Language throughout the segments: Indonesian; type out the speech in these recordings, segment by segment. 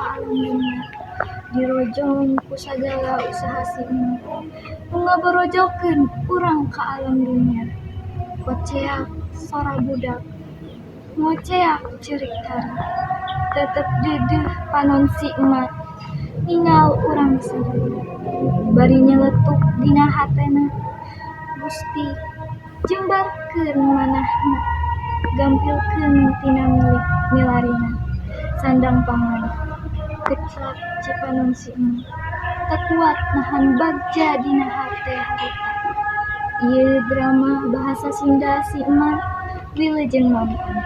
ka alam dunia. Dirojong ku sagala usaha si emak, ngaberojokeun urang ka alam dunia. Koceak sora budak, ngoceak ceurik tari, tetep deudeuh panon si emak, ningal urang sadaya. Bari nyeletuk dina hatena, Gusti jembarkeun manahna, gampilkeun tina milarina, sandang pangan. Kecap cipanon si emak, teu kuat nahan bagja dina hate harita. Ieu drama bahasa Sunda si emak, wilujeng nonton.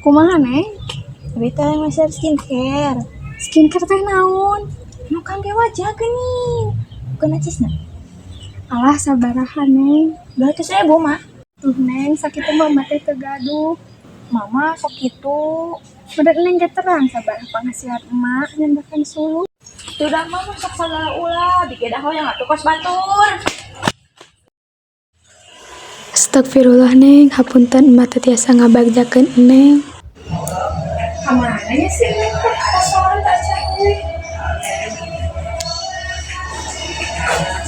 Kumaha neng? Abi teh masih skincare. Skincare teh naon? Nu kangge wajah geuning. Bukan acisna. Alah sabaraha neng. 200.000 mak. Tuh neng sakitu mama teh teu gaduh. Mama sok kitu. Bener neng ge terang sabaraha penghasilan emak nyandakan sulu. Sudah mah sok sagala ulah bikin dah yang atuh kos batur. Astagfirullah neng, hapunten emak teh tiasa ngabagjakeun neng. Kamarnya sih neng teh pas sore tak cari.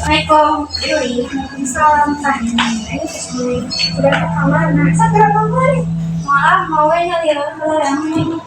Assalamualaikum. Waalaikumsalam. Neng sudah ke kamar. Nah, segera kembali. Maaf, mau nyari yang neng.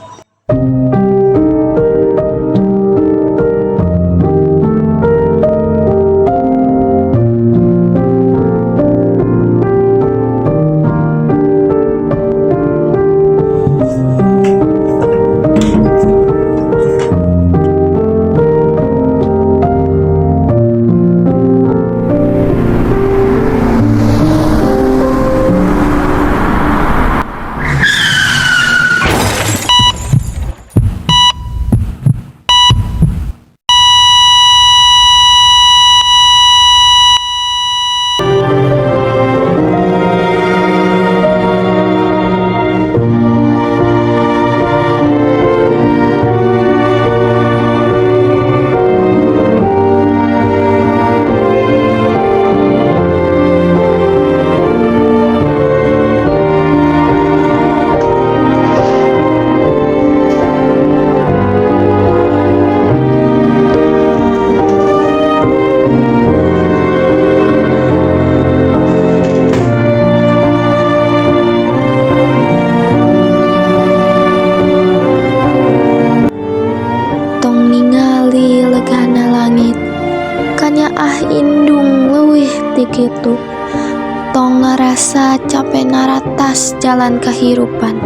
Indung leuwih ti kitu, tong ngarasa capek naratas jalan kahirupan.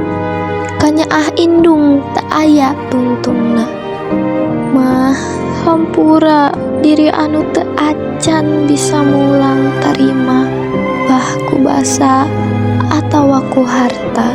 Kanyaah indung teu aya tungtungna. Mah hampura diri anu teu acan bisa mulang tarima, bah ku basa atawa ku harta.